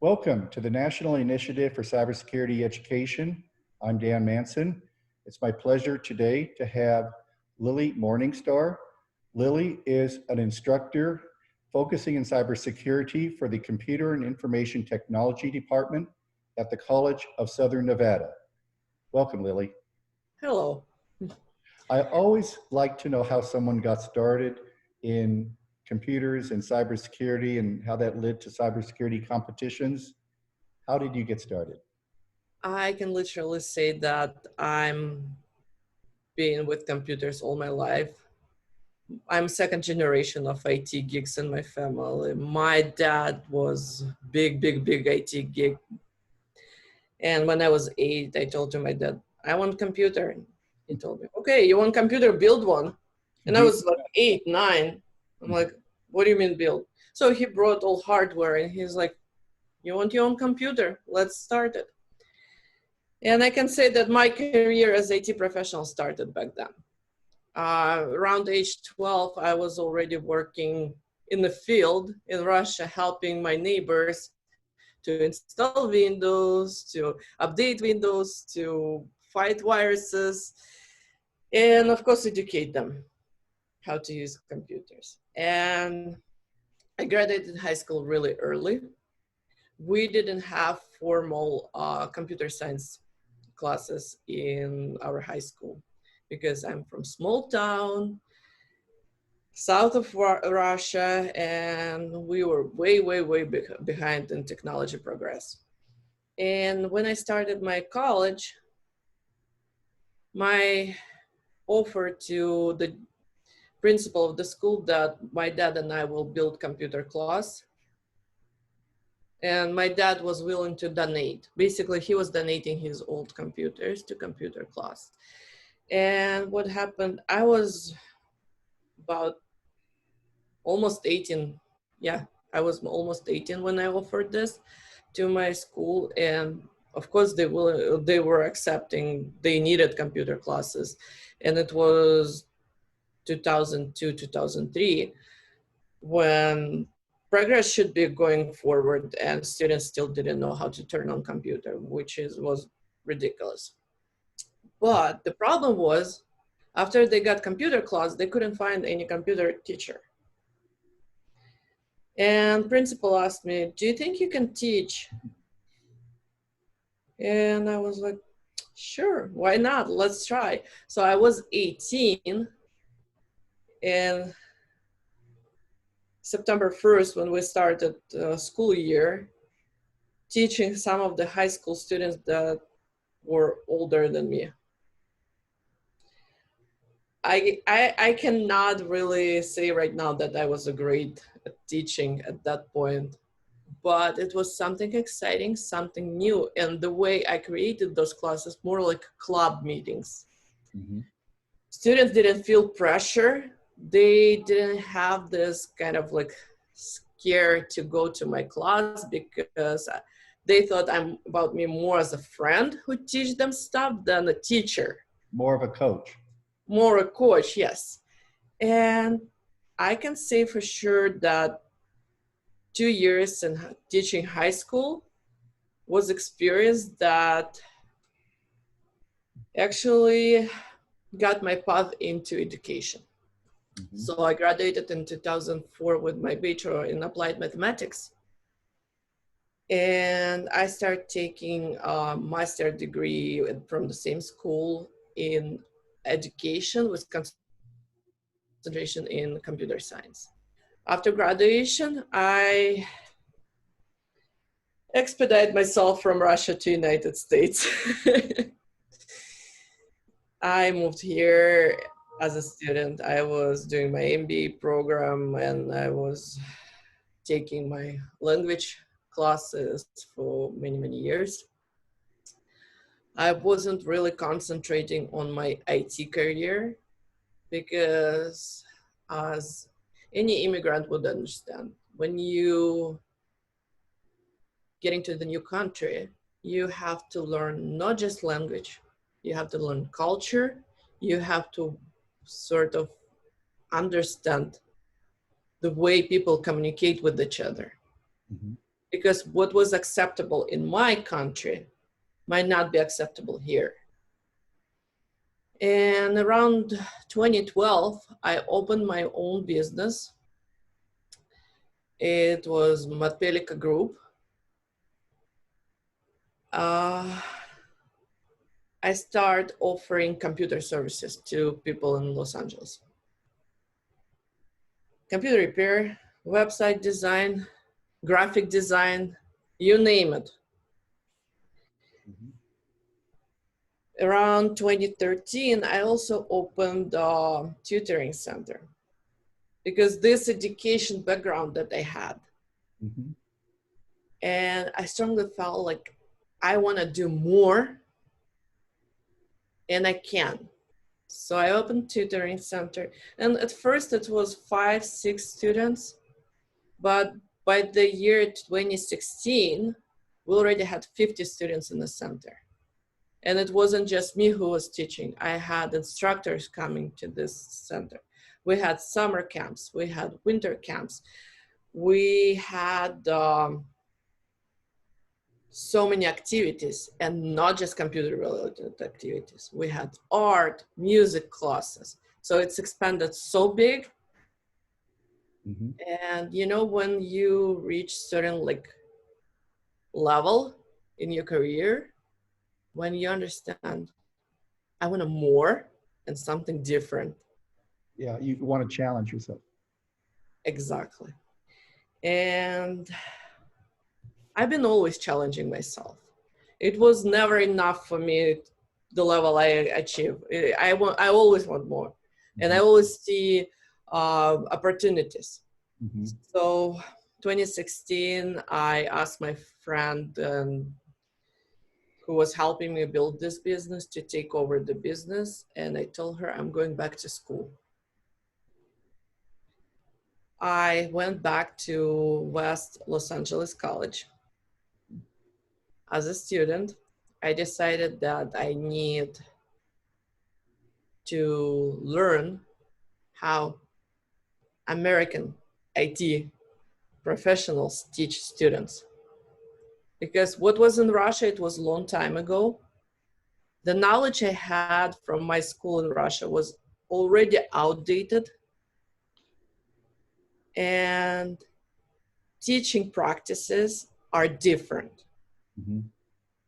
Welcome to the National Initiative for Cybersecurity Education. I'm Dan Manson. It's my pleasure today to have Lily Morningstar. Lily is an instructor focusing in cybersecurity for the Computer and Information Technology Department at the College of Southern Nevada. Welcome, Lily. Hello. I always like to know how someone got started in computers and cybersecurity and how that led to cybersecurity competitions. How did you get started? I can literally say that I'm been with computers all my life. I'm second generation of IT geeks in my family. My dad was big IT geek. And when I was 8, I told my dad, I want computer. He told me, okay, you want computer, build one. And I was like 8, 9. I'm like, what do you mean build? So he brought all hardware and he's like, you want your own computer? Let's start it. And I can say that my career as IT professional started back then. Around age 12, I was already working in the field in Russia, helping my neighbors to install Windows, to update Windows, to fight viruses, and of course, educate them how to use computers. And I graduated high school really early. We didn't have formal computer science classes in our high school because I'm from small town, south of Russia, and we were way behind in technology progress. And when I started my college, my offer to the principal of the school that my dad and I will build computer class. And my dad was willing to donate. Basically, he was donating his old computers to computer class. And what happened, I was about almost 18. Yeah, I was almost 18 when I offered this to my school. And of course, they were accepting, they needed computer classes. And it was 2002, 2003, when progress should be going forward and students still didn't know how to turn on computer, which was ridiculous. But the problem was, after they got computer class, they couldn't find any computer teacher. And principal asked me, do you think you can teach? And I was like, sure, why not? Let's try. So I was 18, and September 1st, when we started school year, teaching some of the high school students that were older than me. I cannot really say right now that I was a great at teaching at that point, but it was something exciting, something new. And the way I created those classes, more like club meetings. Mm-hmm. Students didn't feel pressure. They didn't have this kind of like scare to go to my class because they thought about me more as a friend who teach them stuff than a teacher. More of a coach. More a coach, yes. And I can say for sure that 2 years in teaching high school was experience that actually got my path into education. Mm-hmm. So I graduated in 2004 with my bachelor in applied mathematics. And I started taking a master's degree from the same school in education with concentration in computer science. After graduation, I expedited myself from Russia to United States. I moved here as a student. I was doing my MBA program and I was taking my language classes for many years. I wasn't really concentrating on my IT career because, as any immigrant would understand, when you get into the new country, you have to learn not just language, you have to learn culture, you have to sort of understand the way people communicate with each other. Mm-hmm. because what was acceptable in my country might not be acceptable here. And around 2012, I opened my own business. It was Matpelika Group. I started offering computer services to people in Los Angeles. Computer repair, website design, graphic design, you name it. Around 2013, I also opened a tutoring center because this education background that I had. And I strongly felt like I want to do more, and I can. So I opened tutoring center, and at first it was 5-6 students, but by the year 2016, we already had 50 students in the center. And it wasn't just me who was teaching. I had instructors coming to this center. We had summer camps, we had winter camps. We had so many activities, and not just computer related activities. We had art, music classes. So it's expanded so big. And you know, when you reach certain like level in your career, when you understand, I want more and something different. Yeah, you want to challenge yourself. Exactly. And I've been always challenging myself. It was never enough for me, the level I achieve. I always want more. And I always see opportunities. So 2016, I asked my friend who was helping me build this business to take over the business. And I told her I'm going back to school. I went back to West Los Angeles College. As a student, I decided that I need to learn how American IT professionals teach students. Because what was in Russia, it was a long time ago. The knowledge I had from my school in Russia was already outdated. And teaching practices are different.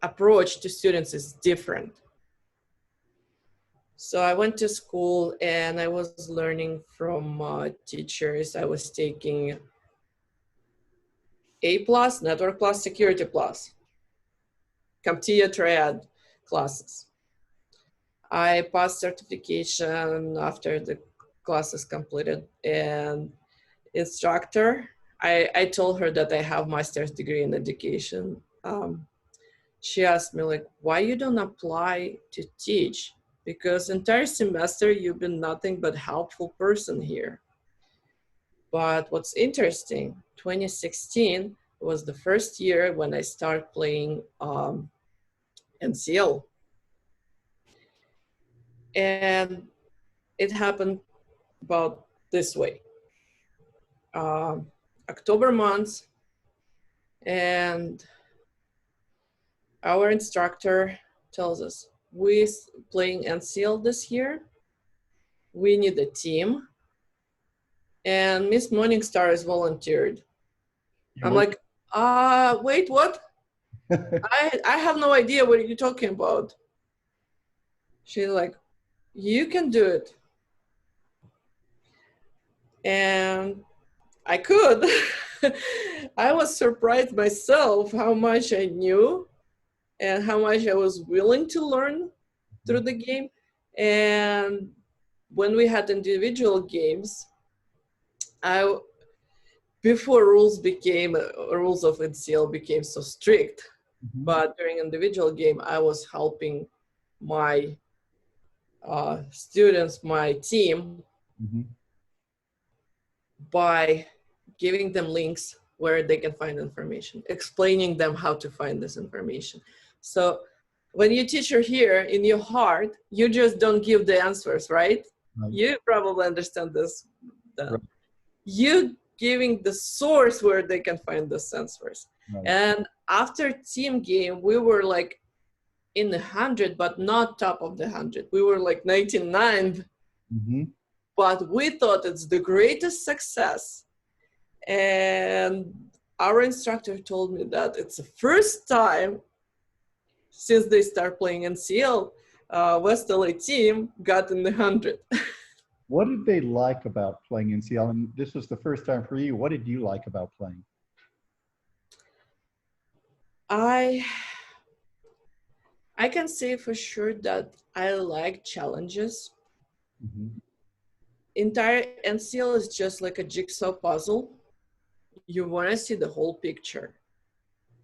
Approach to students is different. So I went to school and I was learning from teachers. I was taking A+, Network Plus, Security Plus, CompTIA Triad classes. I passed certification after the classes completed, and instructor, I told her that I have master's degree in education. She asked me like, why you don't apply to teach? Because entire semester you've been nothing but helpful person here. But what's interesting, 2016 was the first year when I started playing NCL. And it happened about this way. October month, and our instructor tells us, we're playing NCL this year. We need a team. And Miss Morningstar is volunteered. I'm like, wait, what? I have no idea what you're talking about. She's like, you can do it. And I could. I was surprised myself how much I knew and how much I was willing to learn through the game. And when we had individual games, before rules of NCL became so strict, but during individual game, I was helping my students, my team, by giving them links where they can find information, explaining them how to find this information. So when you teacher here in your heart, you just don't give the answers, right? You probably understand this. You giving the source where they can find the answers. Right. And after team game, we were like in the 100, but not top of the 100. We were like 99th, Mm-hmm. but we thought it's the greatest success. And our instructor told me that it's the first time since they start playing NCL, West LA team got in the 100. What did they like about playing NCL? And this was the first time for you. What did you like about playing? I I can say for sure that I like challenges. Mm-hmm. Entire NCL is just like a jigsaw puzzle. You want to see the whole picture.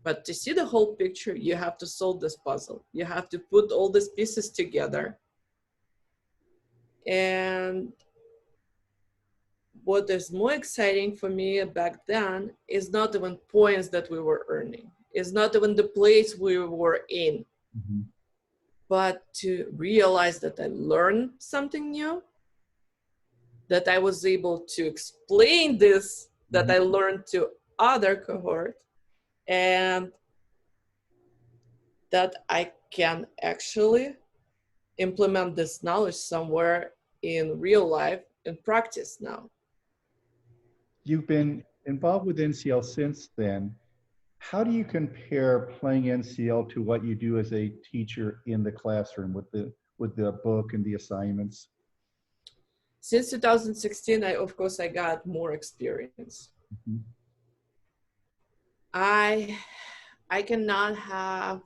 But to see the whole picture, you have to solve this puzzle. You have to put all these pieces together. And what is more exciting for me back then is not even points that we were earning. It's not even the place we were in, Mm-hmm. but to realize that I learned something new, that I was able to explain this, that Mm-hmm. I learned to other cohort, and that I can actually implement this knowledge somewhere in real life and practice now. You've been involved with NCL since then. How do you compare playing NCL to what you do as a teacher in the classroom with the book and the assignments? Since 2016, of course, I got more experience. Mm-hmm. I I cannot have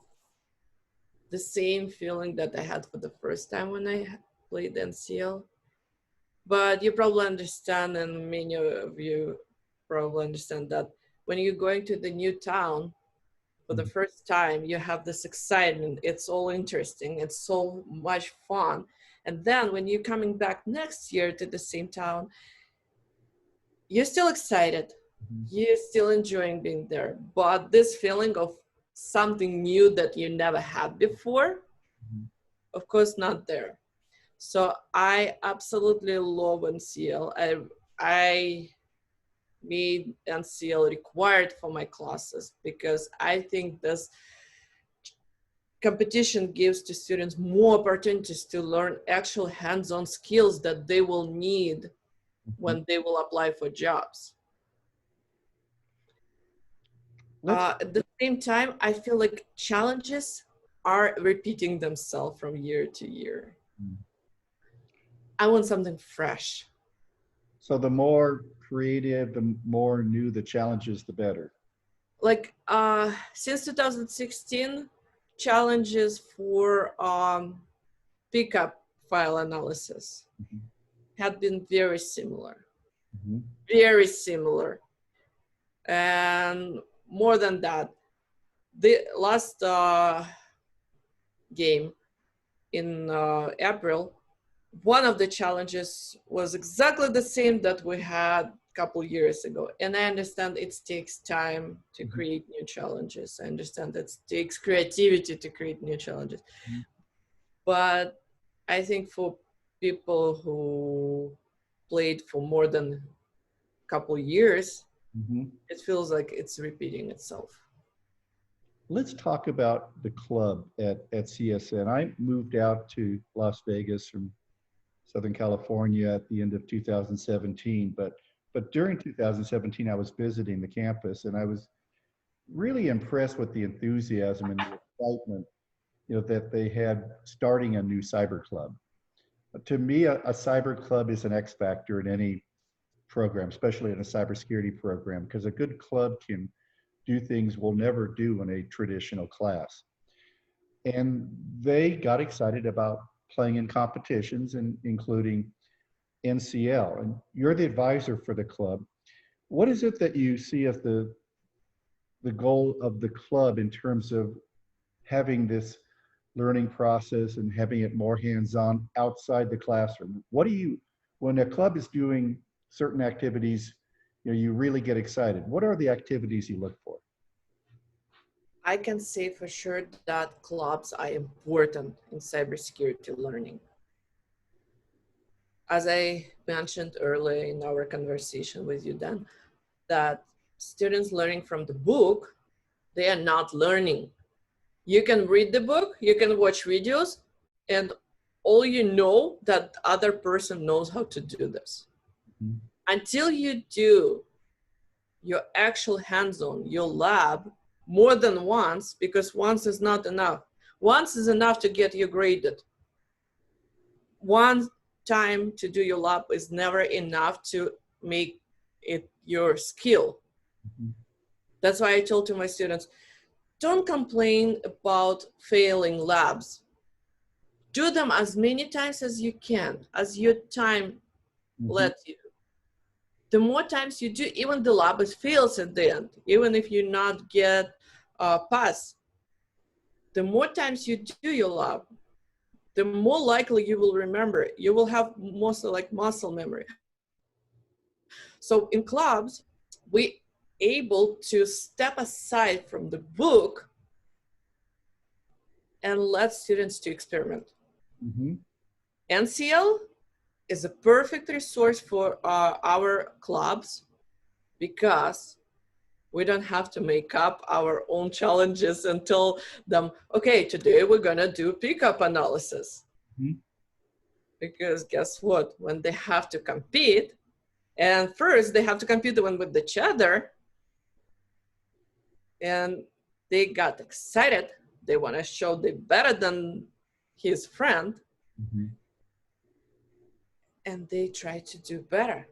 the same feeling that I had for the first time when I played NCL. But you probably understand, and many of you probably understand that when you're going to the new town for the first time, you have this excitement. It's all interesting. It's so much fun. And then when you're coming back next year to the same town, you're still excited. Mm-hmm. You're still enjoying being there. But this feeling of something new that you never had before, Mm-hmm. of course, not there. So I absolutely love NCL. I made NCL required for my classes because I think this competition gives to students more opportunities to learn actual hands-on skills that they will need when they will apply for jobs. Let's At the same time, I feel like challenges are repeating themselves from year to year. I want something fresh. So the more creative, the more new the challenges, the better. Like since 2016, challenges for pickup file analysis Mm-hmm. had been very similar, Mm-hmm. very similar. And more than that, the last game in April, one of the challenges was exactly the same that we had a couple years ago. And I understand it takes time to Mm-hmm. create new challenges. I understand it takes creativity to create new challenges. Mm-hmm. But I think for people who played for more than a couple years, Mm-hmm. it feels like it's repeating itself. Let's talk about the club at CSN. I moved out to Las Vegas from Southern California at the end of 2017, but during 2017 I was visiting the campus and I was really impressed with the enthusiasm and the excitement, that they had starting a new cyber club. To me, a cyber club is an X factor in any program, especially in a cybersecurity program, because a good club can do things we'll never do in a traditional class. And they got excited about playing in competitions, and including NCL. And you're the advisor for the club. What is it that you see as the goal of the club in terms of having this learning process and having it more hands-on outside the classroom? What do you, when a club is doing certain activities, you really get excited? What are the activities you look for? I can say for sure that clubs are important in cybersecurity learning. As I mentioned earlier in our conversation with you, Dan, that students learning from the book They are not learning. You can read the book, you can watch videos, and all you know that the other person knows how to do this. Mhm. Until you do your actual hands-on, your lab, more than once, because once is not enough. Once is enough to get you graded. One time to do your lab is never enough to make it your skill. Mhm. That's why I told to my students, don't complain about failing labs. Do them as many times as you can, as your time Mhm. lets you. The more times you do, even the lab fails at the end, even if you not get a pass, the more times you do your lab, the more likely you will remember it. You will have mostly like muscle memory. So in clubs, we able to step aside from the book and let students to experiment. Mhm. NCL is a perfect resource for our clubs because we don't have to make up our own challenges and tell them, okay, today we're gonna do pickup analysis. Mhm. Because guess what? When they have to compete, and first they have to compete with each other, and they got excited. They want to show they're better than his friend, Mhm. and they try to do better.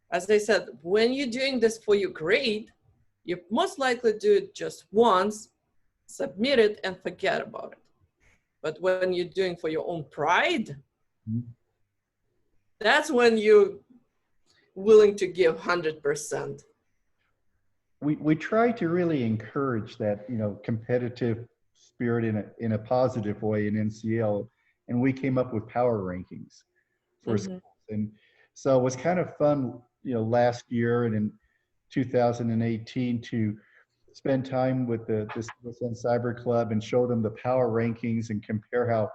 As I said, when you're doing this for your grade, you most likely do it just once, submit it, and forget about it. But when you're doing for your own pride, Mhm. that's when you're willing to give 100%. We try to really encourage that, competitive spirit in a positive way in NCL, and we came up with power rankings for Mm-hmm. schools. And so it was kind of fun, last year and in 2018 to spend time with the CSN Cyber Club and show them the power rankings and compare how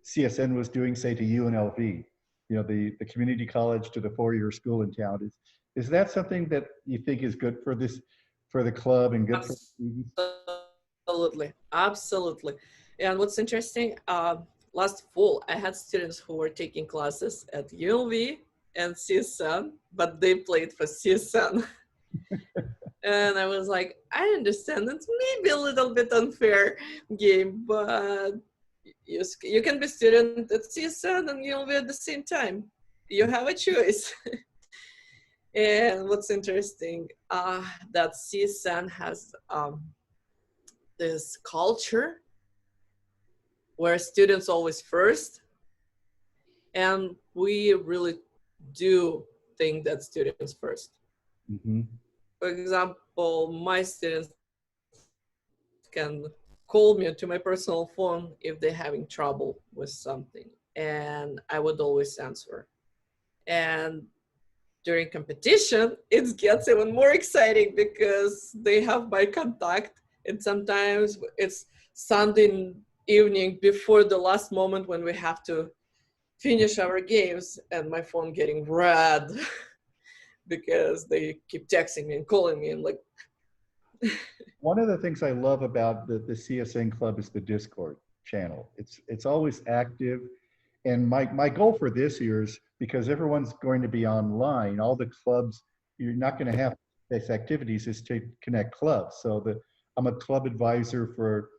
CSN was doing, say, to UNLV, the community college to the four-year school in town. Is that something that you think is good for for the club and good for the students? Absolutely, absolutely. And what's interesting, last fall, I had students who were taking classes at ULV and CSN, but they played for CSN. And I was like, I understand it's maybe a little bit unfair game, but you can be student at CSN and ULV at the same time. You have a choice. And what's interesting, that CSN has this culture where students always first, and we really do think that students first. Mm-hmm. For example, my students can call me to my personal phone if they're having trouble with something, and I would always answer. And during competition, it gets even more exciting because they have my contact, and sometimes it's Sunday evening before the last moment when we have to finish our games, and my phone getting red because they keep texting me and calling me and like. One of the things I love about the CSN Club is the Discord channel. It's always active. And my goal for this year is, because everyone's going to be online, all the clubs, you're not going to have face activities, is to connect clubs. So I'm a club advisor for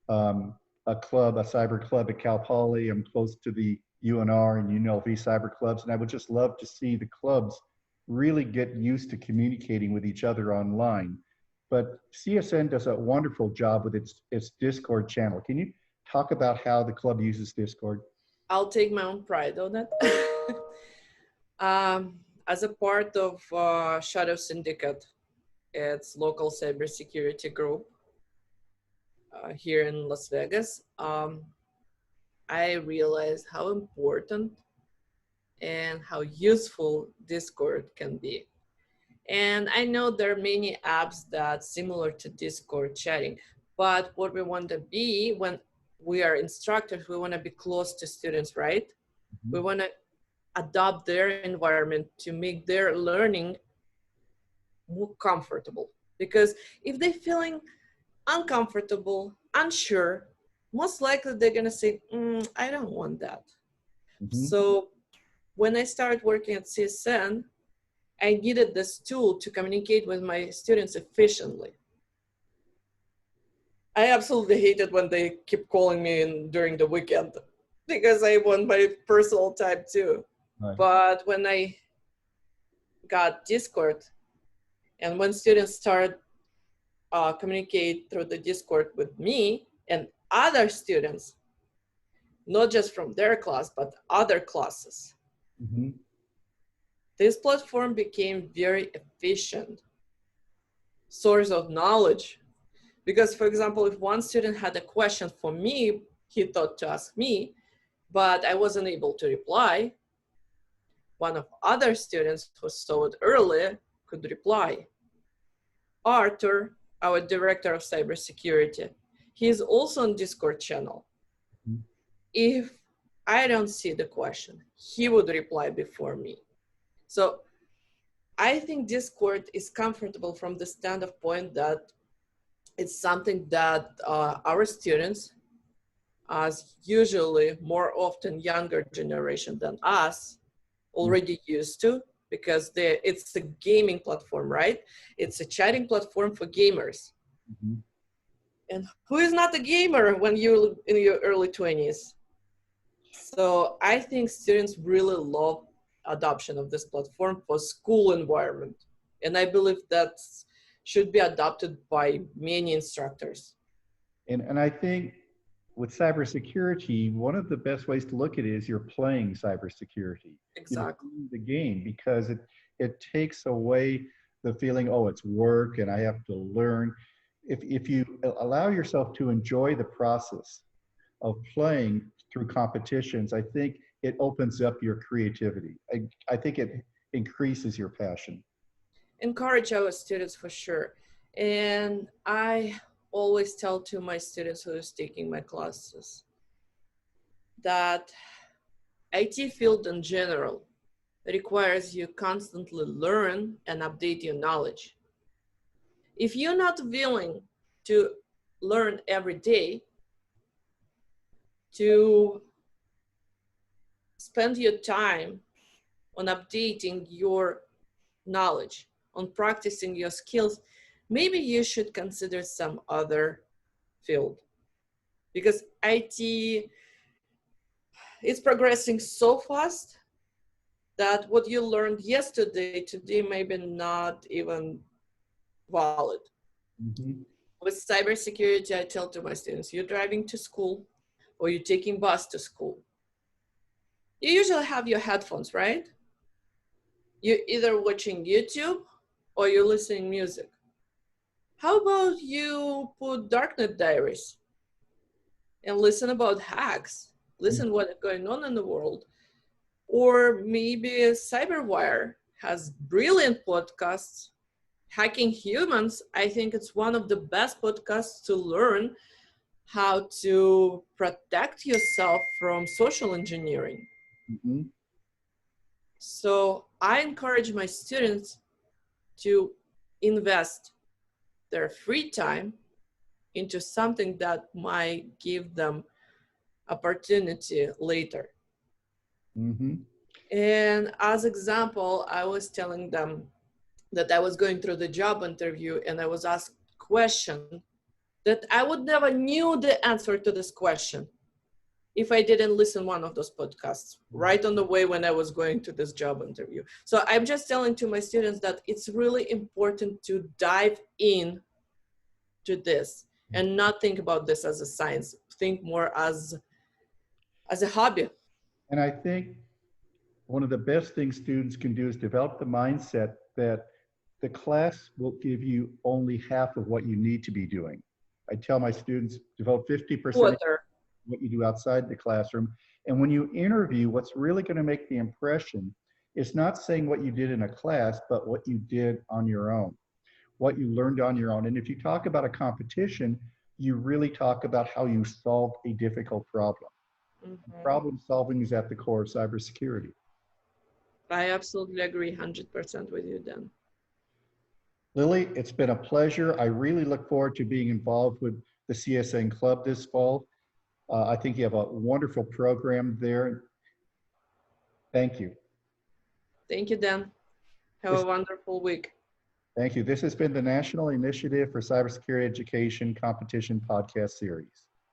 a club, a cyber club at Cal Poly. I'm close to the UNR and UNLV cyber clubs, and I would just love to see the clubs really get used to communicating with each other online. But CSN does a wonderful job with its Discord channel. Can you talk about how the club uses Discord? I'll take my own pride on that. As a part of Shadow Syndicate, it's local cybersecurity group here in Las Vegas, I realized how important and how useful Discord can be. And I know there are many apps that similar to Discord chatting, but what we want to be when we are instructors, we want to be close to students, right? We want to adopt their environment to make their learning more comfortable. Because if they're feeling uncomfortable, unsure, most likely they're going to say, I don't want that. Mm-hmm. So when I started working at CSN, I needed this tool to communicate with my students efficiently. I absolutely hate it when they keep calling me in during the weekend because I want my personal time too. Right. But when I got Discord and when students start communicate through the Discord with me and other students, not just from their class, but other classes, Mm-hmm. this platform became very efficient source of knowledge. Because, for example, if one student had a question for me, he thought to ask me, but I wasn't able to reply, one of other students who saw it earlier could reply. Arthur, our director of cybersecurity, he is also on Discord channel. Mm-hmm. If I don't see the question, he would reply before me. So I think Discord is comfortable from the standpoint that it's something that our students, as usually more often younger generation than us, already used to, because it's a gaming platform, right? It's a chatting platform for gamers. Mm-hmm. And who is not a gamer when you're in your early 20s? So I think students really love adoption of this platform for school environment. And I believe that should be adopted by many instructors. And I think with cybersecurity, one of the best ways to look at it is you're playing cybersecurity. You're Exactly. playing the game because it takes away the feeling, oh, it's work and I have to learn. If you allow yourself to enjoy the process of playing through competitions, I think it opens up your creativity. I think it increases your passion. Encourage our students for sure. And I always tell to my students who is taking my classes that IT field in general requires you constantly learn and update your knowledge. If you're not willing to learn every day, to spend your time on updating your knowledge, on practicing your skills, maybe you should consider some other field, because IT is progressing so fast that what you learned yesterday, today maybe not even valid. Mm-hmm. With cybersecurity, I tell to my students, you're driving to school or you're taking bus to school. You usually have your headphones, right? You're either watching YouTube or you're listening music. How about you put Darknet Diaries and listen about hacks, listen what's going on in the world? Or maybe Cyberwire has brilliant podcasts. Hacking Humans, I think it's one of the best podcasts to learn how to protect yourself from social engineering. Mm-hmm. So I encourage my students to invest their free time into something that might give them opportunity later. Mm-hmm. And as example, I was telling them that I was going through the job interview and I was asked a question that I would never knew the answer to this question if I didn't listen one of those podcasts right on the way when I was going to this job interview. So I'm just telling to my students that it's really important to dive in to this and not think about this as a science, think more as a hobby. And I think one of the best things students can do is develop the mindset that the class will give you only half of what you need to be doing. I tell my students, develop 50% of Water. what you do outside the classroom. And when you interview, what's really going to make the impression is not saying what you did in a class, but what you did on your own, what you learned on your own. And if you talk about a competition, you really talk about how you solved a difficult problem. Mhm. Problem solving is at the core of cybersecurity. I absolutely agree 100% with you, Dan. Lily, it's been a pleasure. I really look forward to being involved with the CSN Club this fall. I think you have a wonderful program there. Thank you. Thank you, Dan. Have a This, wonderful week. thank you. This has been the National Initiative for Cybersecurity Education Competition Podcast Series.